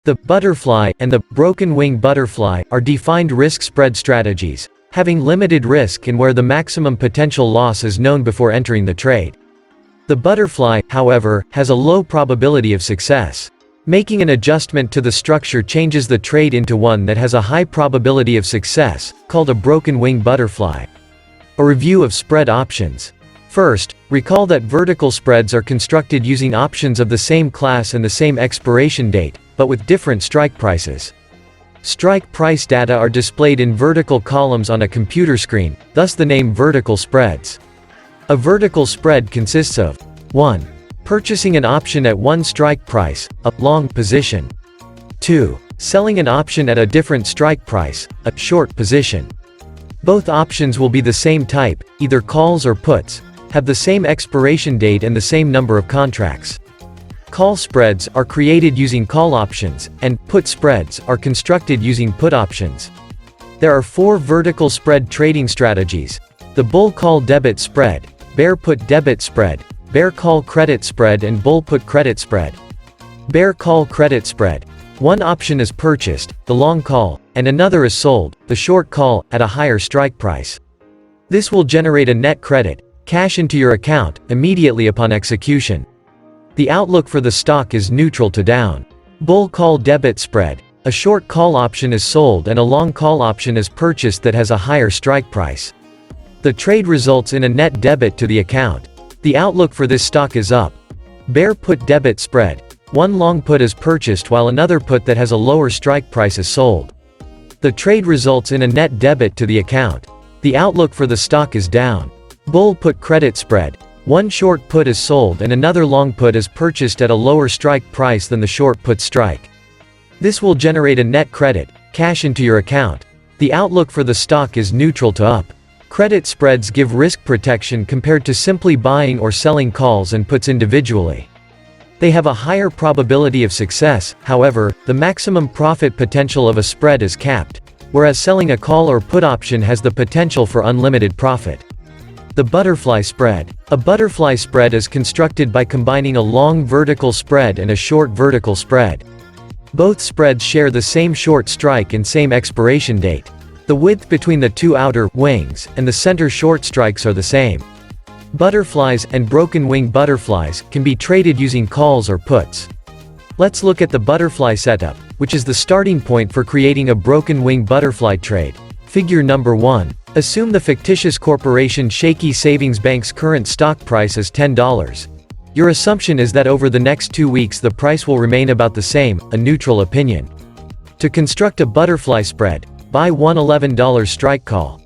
The butterfly and the broken wing butterfly are defined risk spread strategies, having limited risk and where the maximum potential loss is known before entering the trade. The butterfly, however, has a low probability of success. Making an adjustment to the structure changes the trade into one that has a high probability of success, called a broken wing butterfly. A review of spread options. First, recall that vertical spreads are constructed using options of the same class and the same expiration date, but with different strike prices. Strike price data are displayed in vertical columns on a computer screen, thus the name vertical spreads. A vertical spread consists of 1. Purchasing an option at one strike price, a long position. 2. Selling an option at a different strike price, a short position. Both options will be the same type, either calls or puts, have the same expiration date and the same number of contracts. Call spreads are created using call options, and put spreads are constructed using put options. There are 4 vertical spread trading strategies: the bull call debit spread, bear put debit spread, bear call credit spread, and bull put credit spread. Bear call credit spread. One option is purchased, the long call, and another is sold, the short call, at a higher strike price. This will generate a net credit, cash into your account, immediately upon execution. The outlook for the stock is neutral to down. Bull call debit spread. A short call option is sold and a long call option is purchased that has a higher strike price. The trade results in a net debit to the account. The outlook for this stock is up. Bear put debit spread. One long put is purchased while another put that has a lower strike price is sold. The trade results in a net debit to the account. The outlook for the stock is down. Bull put credit spread. One short put is sold and another long put is purchased at a lower strike price than the short put strike. This will generate a net credit, cash into your account. The outlook for the stock is neutral to up. Credit spreads give risk protection compared to simply buying or selling calls and puts individually. They have a higher probability of success, however, the maximum profit potential of a spread is capped, whereas selling a call or put option has the potential for unlimited profit. The butterfly spread. A butterfly spread is constructed by combining a long vertical spread and a short vertical spread. Both spreads share the same short strike and same expiration date. The width between the two outer wings and the center short strikes are the same. Butterflies and broken wing butterflies can be traded using calls or puts. Let's look at the butterfly setup, which is the starting point for creating a broken wing butterfly trade. Figure number 1. Assume the fictitious corporation Shaky Savings Bank's current stock price is $10. Your assumption is that over the next 2 weeks the price will remain about the same, a neutral opinion. To construct a butterfly spread, buy one $11 strike call.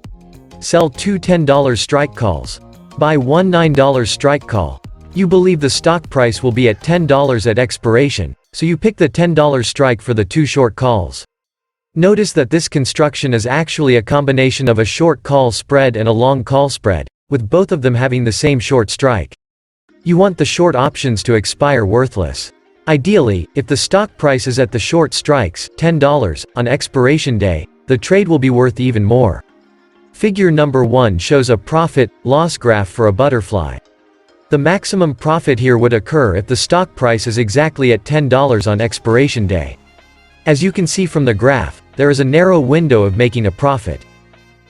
Sell two $10 strike calls. Buy one $9 strike call. You believe the stock price will be at $10 at expiration, so you pick the $10 strike for the 2 short calls. Notice that this construction is actually a combination of a short call spread and a long call spread, with both of them having the same short strike. You want the short options to expire worthless. Ideally, if the stock price is at the short strikes, $10, on expiration day, the trade will be worth even more. Figure number 1 shows a profit-loss graph for a butterfly. The maximum profit here would occur if the stock price is exactly at $10 on expiration day. As you can see from the graph, there is a narrow window of making a profit.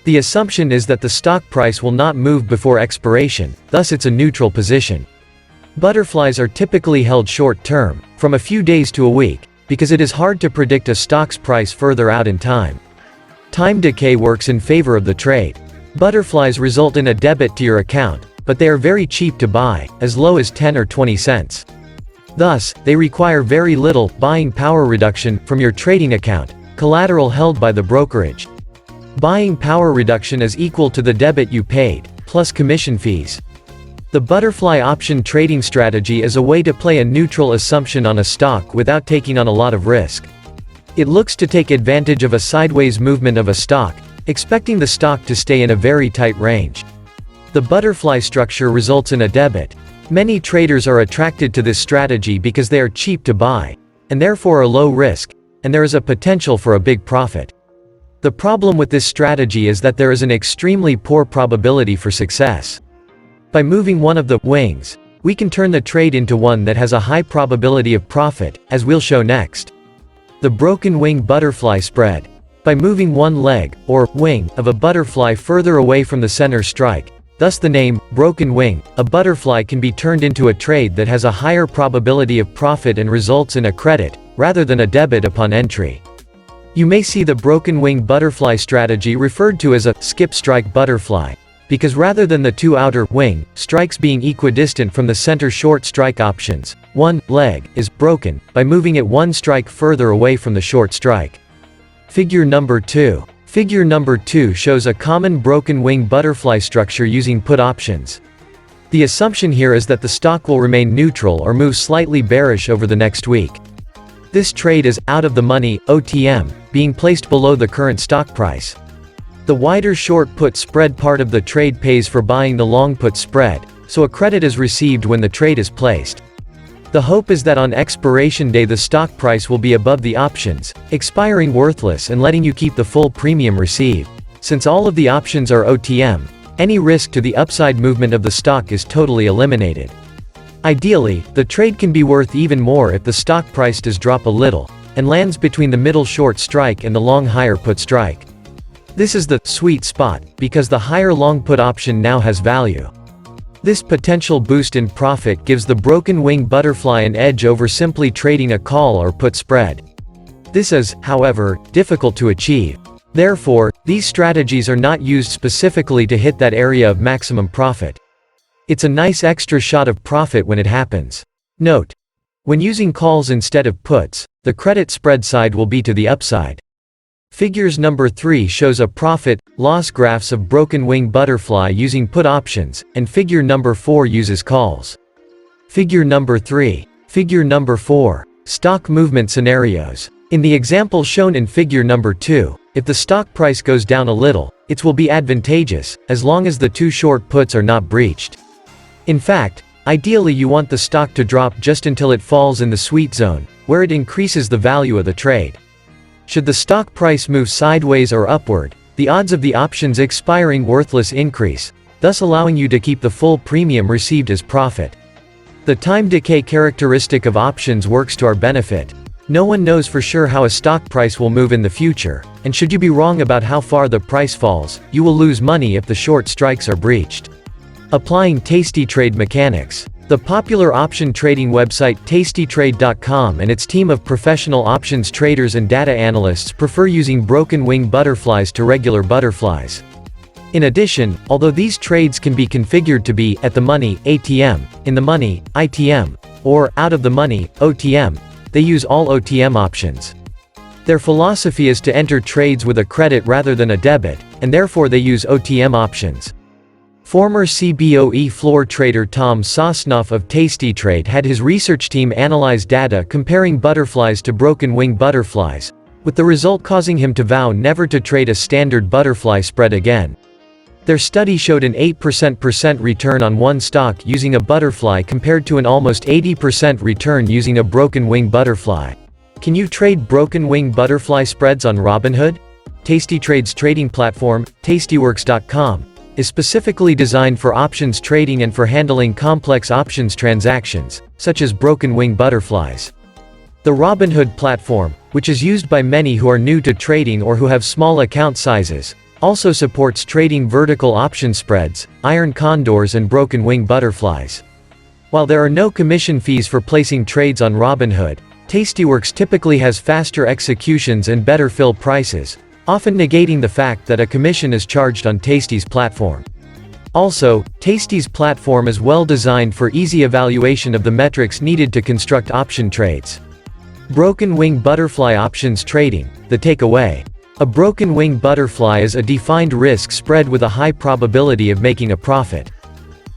The assumption is that the stock price will not move before expiration, thus it's a neutral position. Butterflies are typically held short-term, from a few days to a week, because it is hard to predict a stock's price further out in time. Time decay works in favor of the trade. Butterflies result in a debit to your account, but they are very cheap to buy, as low as 10 or 20 cents. Thus, they require very little buying power reduction from your trading account, collateral held by the brokerage. Buying power reduction is equal to the debit you paid, plus commission fees. The butterfly option trading strategy is a way to play a neutral assumption on a stock without taking on a lot of risk. It looks to take advantage of a sideways movement of a stock, expecting the stock to stay in a very tight range. The butterfly structure results in a debit. Many traders are attracted to this strategy because they are cheap to buy, and therefore are low risk, and there is a potential for a big profit. The problem with this strategy is that there is an extremely poor probability for success. By moving one of the wings, we can turn the trade into one that has a high probability of profit, as we'll show next. The broken wing butterfly spread. By moving one leg, or wing, of a butterfly further away from the center strike, thus the name, broken wing, a butterfly can be turned into a trade that has a higher probability of profit and results in a credit, rather than a debit upon entry. You may see the broken wing butterfly strategy referred to as a skip strike butterfly, because rather than the two outer wing strikes being equidistant from the center short strike options, one leg is broken by moving it one strike further away from the short strike. Figure number 2. Figure number 2 shows a common broken wing butterfly structure using put options. The assumption here is that the stock will remain neutral or move slightly bearish over the next week. This trade is out of the money, OTM, being placed below the current stock price. The wider short put spread part of the trade pays for buying the long put spread, so a credit is received when the trade is placed. The hope is that on expiration day the stock price will be above the options, expiring worthless and letting you keep the full premium received. Since all of the options are OTM, any risk to the upside movement of the stock is totally eliminated. Ideally, the trade can be worth even more if the stock price does drop a little, and lands between the middle short strike and the long higher put strike. This is the sweet spot, because the higher long put option now has value. This potential boost in profit gives the broken wing butterfly an edge over simply trading a call or put spread. This is, however, difficult to achieve. Therefore, these strategies are not used specifically to hit that area of maximum profit. It's a nice extra shot of profit when it happens. Note: when using calls instead of puts, the credit spread side will be to the upside. Figures number 3 shows a profit-loss graphs of broken wing butterfly using put options, and figure number 4 uses calls. Figure number 3. Figure number 4. Stock movement scenarios. In the example shown in figure number 2, if the stock price goes down a little, it will be advantageous, as long as the two short puts are not breached. In fact, ideally you want the stock to drop just until it falls in the sweet zone, where it increases the value of the trade. Should the stock price move sideways or upward, the odds of the options expiring worthless increase, thus allowing you to keep the full premium received as profit. The time decay characteristic of options works to our benefit. No one knows for sure how a stock price will move in the future, and should you be wrong about how far the price falls, you will lose money if the short strikes are breached. Applying tasty trade mechanics. The popular option trading website tastytrade.com and its team of professional options traders and data analysts prefer using broken wing butterflies to regular butterflies. In addition, although these trades can be configured to be at the money, ATM, in the money, ITM, or out of the money, OTM, they use all OTM options. Their philosophy is to enter trades with a credit rather than a debit, and therefore they use OTM options. Former CBOE floor trader Tom Sosnoff of tastytrade had his research team analyze data comparing butterflies to broken wing butterflies, with the result causing him to vow never to trade a standard butterfly spread again. Their study showed an 8% return on one stock using a butterfly compared to an almost 80% return using a broken wing butterfly. Can you trade broken wing butterfly spreads on Robinhood? Tastytrade's trading platform, tastyworks.com, is specifically designed for options trading and for handling complex options transactions, such as broken wing butterflies. The Robinhood platform, which is used by many who are new to trading or who have small account sizes, also supports trading vertical option spreads, iron condors and broken wing butterflies. While there are no commission fees for placing trades on Robinhood, Tastyworks typically has faster executions and better fill prices, often negating the fact that a commission is charged on Tasty's platform. Also, Tasty's platform is well designed for easy evaluation of the metrics needed to construct option trades. Broken wing butterfly options trading. The takeaway. A broken wing butterfly is a defined risk spread with a high probability of making a profit.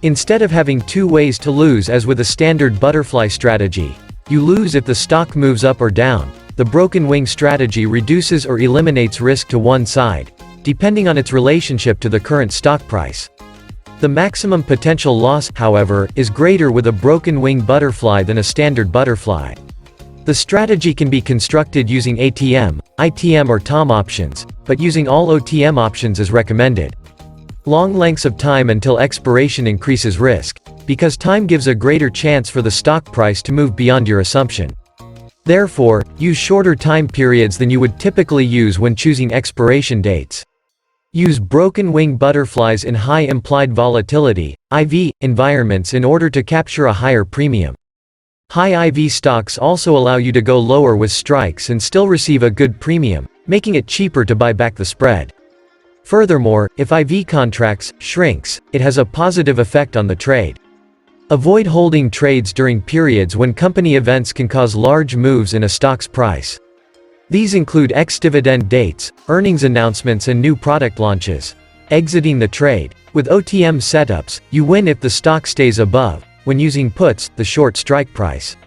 Instead of having two ways to lose as with a standard butterfly strategy, you lose if the stock moves up or down. The broken wing strategy reduces or eliminates risk to one side, depending on its relationship to the current stock price. The maximum potential loss, however, is greater with a broken wing butterfly than a standard butterfly. The strategy can be constructed using ATM, ITM or TOM options, but using all OTM options is recommended. Long lengths of time until expiration increases risk, because time gives a greater chance for the stock price to move beyond your assumption. Therefore, use shorter time periods than you would typically use when choosing expiration dates. Use broken wing butterflies in high implied volatility (IV) environments in order to capture a higher premium. High IV stocks also allow you to go lower with strikes and still receive a good premium, making it cheaper to buy back the spread. Furthermore, if IV contracts shrinks, it has a positive effect on the trade. Avoid holding trades during periods when company events can cause large moves in a stock's price. These include ex-dividend dates, earnings announcements and new product launches. Exiting the trade. With OTM setups, you win if the stock stays above, when using puts, the short strike price.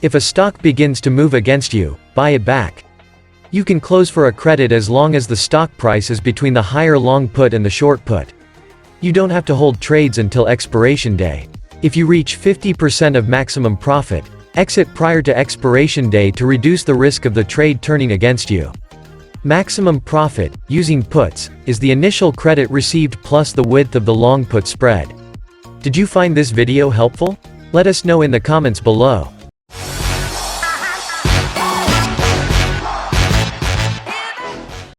If a stock begins to move against you, buy it back. You can close for a credit as long as the stock price is between the higher long put and the short put. You don't have to hold trades until expiration day. If you reach 50% of maximum profit, exit prior to expiration day to reduce the risk of the trade turning against you. Maximum profit, using puts, is the initial credit received plus the width of the long put spread. Did you find this video helpful? Let us know in the comments below.